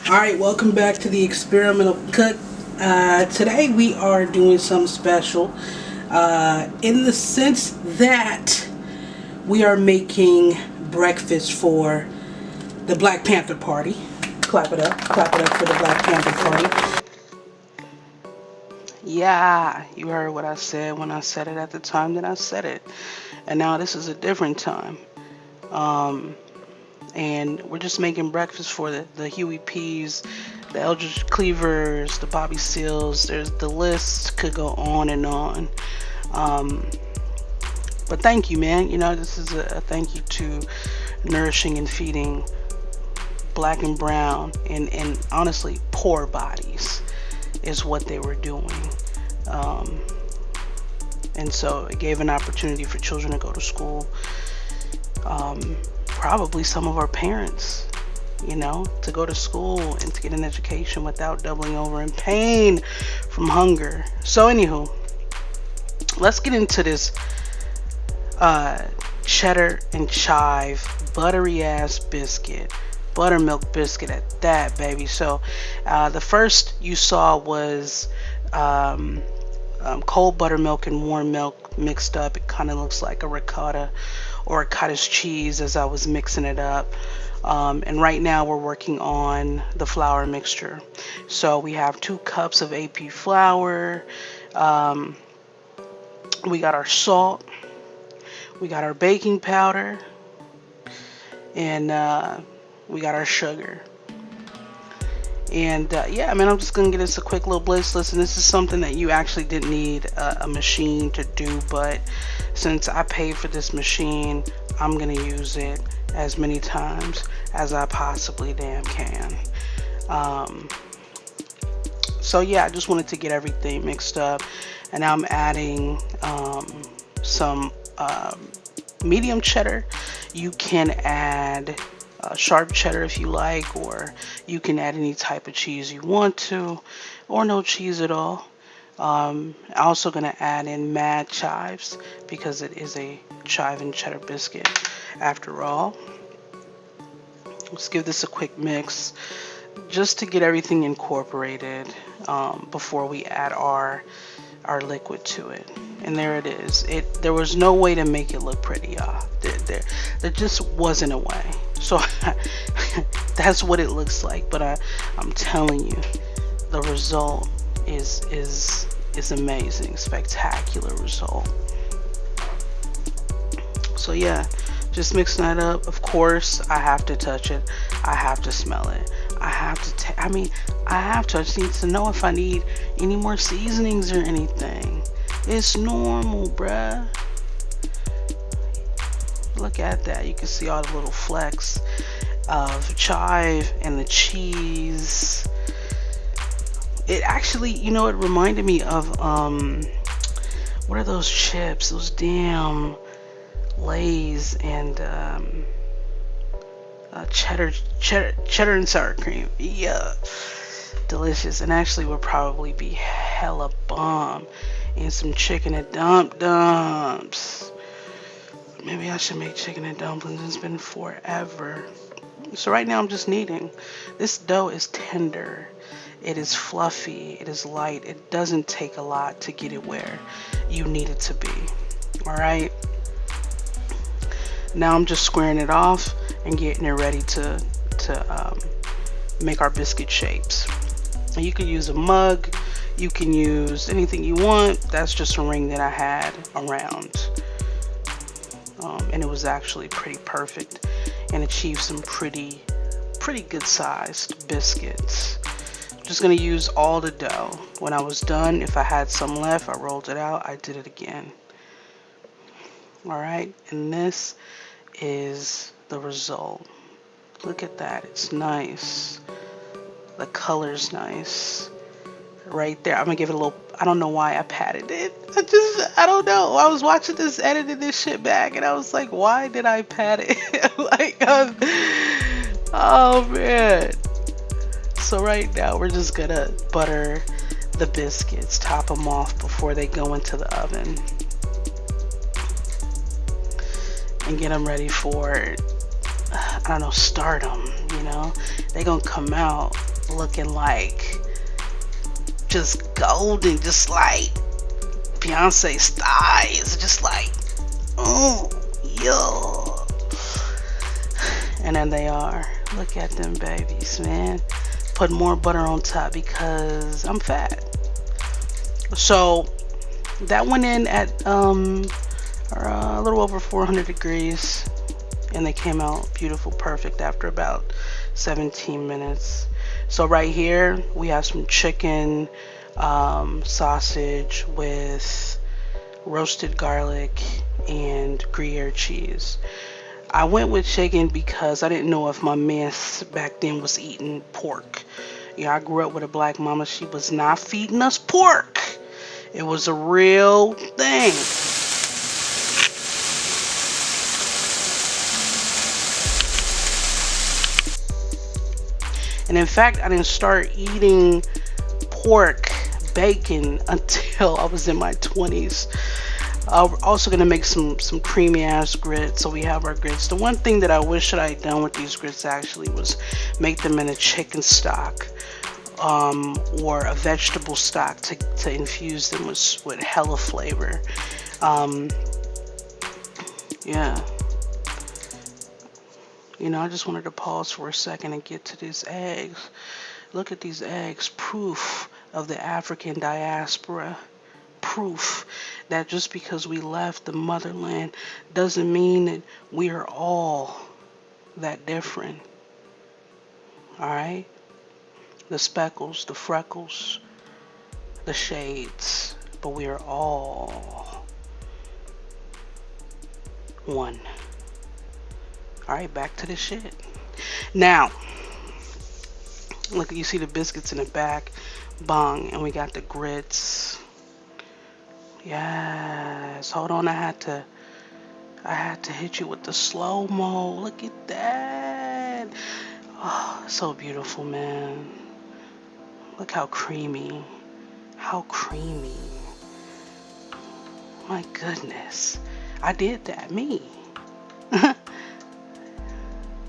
Alright, welcome back to the Experimental Cook. Today we are doing something special in the sense that we are making breakfast for the Black Panther party. Clap it up for the Black Panther party. Yeah, you heard what I said when I said it at the time that I said it. And now this is a different time. Um, and we're just making breakfast for the Huey P's, the Eldridge Cleavers, the Bobby Seals. There's the list could go on and on. Um, but thank you, man. You know, this is a thank you to nourishing and feeding black and brown and honestly poor bodies is what they were doing. Um, and so it gave an opportunity for children to go to school. Probably some of our parents, you know, to go to school and to get an education without doubling over in pain from hunger. So anywho, let's get into this cheddar and chive buttery ass biscuit, buttermilk biscuit at that, baby. So the first you saw was cold buttermilk and warm milk mixed up. It kind of looks like a ricotta or a cottage cheese as I was mixing it up. And right now we're working on the flour mixture. So we have 2 cups of AP flour. We got our salt. We got our baking powder. And we got our sugar. And yeah, I mean, I'm just gonna get us a quick little blitz. Listen, this is something that you actually didn't need a machine to do, but since I paid for this machine, I'm gonna use it as many times as I possibly damn can. So yeah, I just wanted to get everything mixed up, and now I'm adding some medium cheddar. You can add sharp cheddar if you like, or you can add any type of cheese you want to, or no cheese at all. I'm also going to add in mad chives because it is a chive and cheddar biscuit after all. Let's give this a quick mix just to get everything incorporated before we add our liquid to it. And there it is. There was no way to make it look pretty, y'all. There just wasn't a way. So that's what it looks like. But I'm telling you, the result is amazing, spectacular result. So yeah, just mixing that up. Of course, I have to touch it. I have to smell it. I have to. I just need to know if I need any more seasonings or anything. It's normal, bruh. Look at that. You can see all the little flecks of chive and the cheese. It actually, you know, it reminded me of what are those chips? Those damn Lay's and cheddar and sour cream. Yeah, delicious, and actually would probably be hella bomb. And some chicken and dumps. Maybe I should make chicken and dumplings. It's been forever. So right now I'm just kneading. This dough is tender. It is fluffy. It is light. It doesn't take a lot to get it where you need it to be. All right. Now I'm just squaring it off and getting it ready to make our biscuit shapes. And you can use a mug. You can use anything you want. That's just a ring that I had around. And it was actually pretty perfect and achieved some pretty good sized biscuits. Just gonna use all the dough. When I was done, if I had some left, I rolled it out. I did it again. All right, and this is the result. Look at that. It's nice. The color's nice. Right there. I'm gonna give it a little. I don't know why I patted it. I don't know. I was watching this, editing this shit back, and I was like, why did I pat it? Like, oh man. So right now we're just gonna butter the biscuits, top them off before they go into the oven, and get them ready for, I don't know, stardom. You know, they gonna come out looking like just golden, just like Beyonce's thighs, just like, oh, yo. And then they are. Look at them babies, man. Put more butter on top because I'm fat. So that went in at a little over 400 degrees, and they came out beautiful, perfect after about 17 minutes. So right here we have some chicken sausage with roasted garlic and Gruyere cheese. I went with chicken because I didn't know if my man back then was eating pork. Yeah, I grew up with a black mama. She was not feeding us pork. It was a real thing. And in fact, I didn't start eating pork, bacon until I was in my 20s. We're also gonna make some creamy ass grits. So we have our grits. The one thing that I wish that I had done with these grits actually was make them in a chicken stock, or a vegetable stock to infuse them with hella flavor. Yeah. You know, I just wanted to pause for a second and get to these eggs. Look at these eggs, proof of the African diaspora. Proof that just because we left the motherland doesn't mean that we are all that different. Alright? The speckles, the freckles, the shades, but we are all one. Alright, back to the shit. Now, look, you see the biscuits in the back. Bong. And we got the grits. Yes. Hold on, I had to hit you with the slow-mo. Look at that. Oh, so beautiful, man. Look how creamy. How creamy. My goodness. I did that. Me.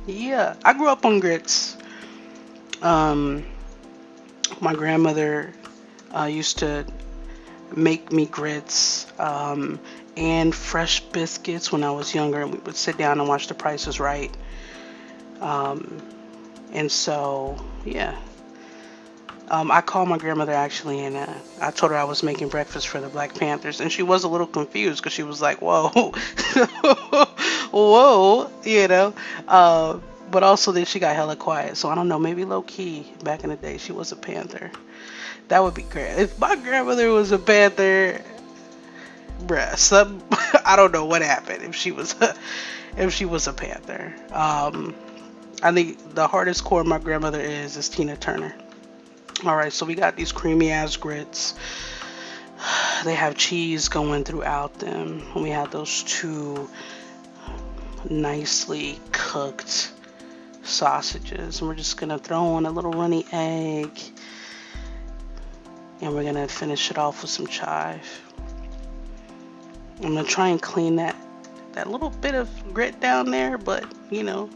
Yeah. I grew up on grits. My grandmother used to make me grits and fresh biscuits when I was younger, and we would sit down and watch The Price is Right. And so, yeah. I called my grandmother actually, and I told her I was making breakfast for the Black Panthers, and she was a little confused because she was like, "Whoa, whoa," you know. But also then she got hella quiet, so I don't know. Maybe low key back in the day she was a Panther. That would be great if my grandmother was a Panther, bruh. I don't know what happened if she was a Panther. I think the hardest core my grandmother is Tina Turner. Alright, so we got these creamy ass grits. They have cheese going throughout them. And we have those two nicely cooked sausages. And we're just going to throw in a little runny egg. And we're going to finish it off with some chive. I'm going to try and clean that little bit of grit down there. But, you know.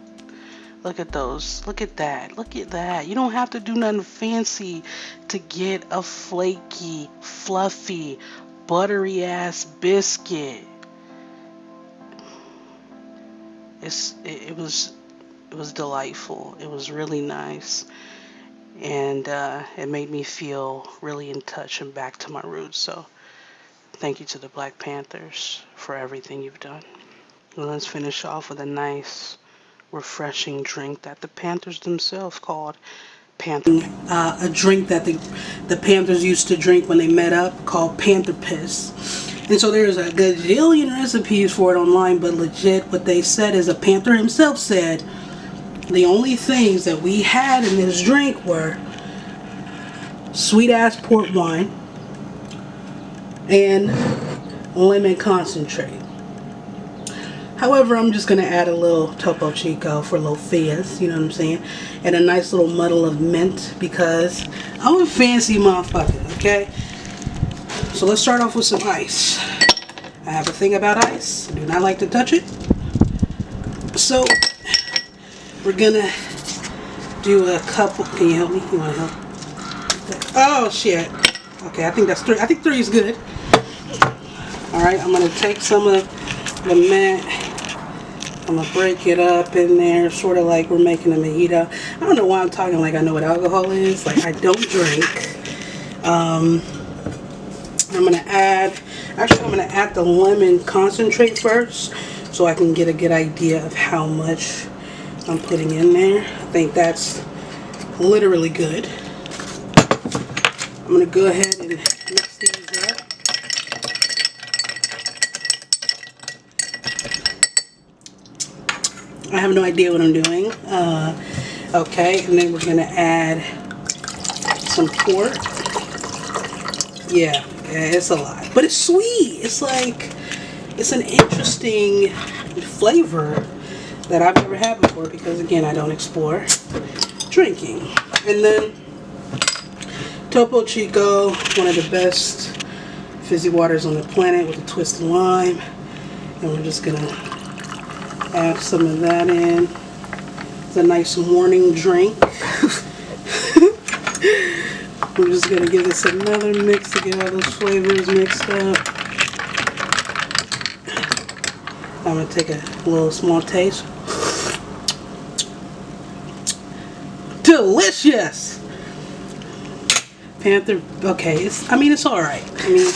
Look at those. Look at that. Look at that. You don't have to do nothing fancy to get a flaky, fluffy, buttery ass biscuit. It was delightful. It was really nice. And it made me feel really in touch and back to my roots. So thank you to the Black Panthers for everything you've done. Well, let's finish off with a nice refreshing drink that the Panthers themselves called Panther. A drink that the Panthers used to drink when they met up called Panther Piss. And so there's a gazillion recipes for it online, but legit what they said is a Panther himself said the only things that we had in this drink were sweet ass port wine and lemon concentrate. However, I'm just going to add a little Topo Chico for a little fizz, you know what I'm saying? And a nice little muddle of mint because I'm a fancy motherfucker, okay? So let's start off with some ice. I have a thing about ice. I do not like to touch it. So we're going to do a couple. Can you help me? You want to help? Oh shit. Okay, I think that's 3. I think 3 is good. Alright, I'm going to take some of the mint. I'm going to break it up in there, sort of like we're making a mojito. I don't know why I'm talking like I know what alcohol is. Like, I don't drink. I'm going to add, actually I'm going to add the lemon concentrate first so I can get a good idea of how much I'm putting in there. I think that's literally good. I'm going to go ahead and mix these up. I have no idea what I'm doing. Okay, and then we're going to add some pork. Yeah, it's a lot. But it's sweet. It's like, it's an interesting flavor that I've never had before because, again, I don't explore drinking. And then Topo Chico, one of the best fizzy waters on the planet with a twist of lime. And we're just going to add some of that in. It's a nice morning drink. We're just going to give this another mix to get all those flavors mixed up. I'm going to take a little small taste. Delicious! Panther, okay, I mean, it's alright. I mean,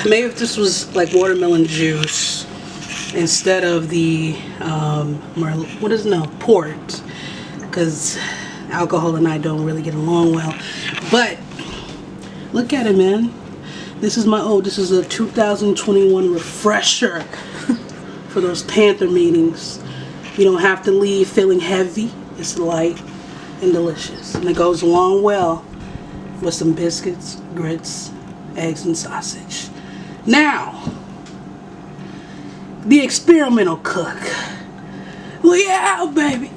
maybe if this was like watermelon juice instead of the, what is it? No, port. Because alcohol and I don't really get along well. But, look at it, man. This is this is a 2021 refresher for those Panther meetings. You don't have to leave feeling heavy. It's light and delicious. And it goes along well with some biscuits, grits, eggs, and sausage. Now, the experimental cook. Well, yeah, baby.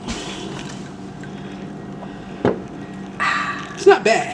It's not bad.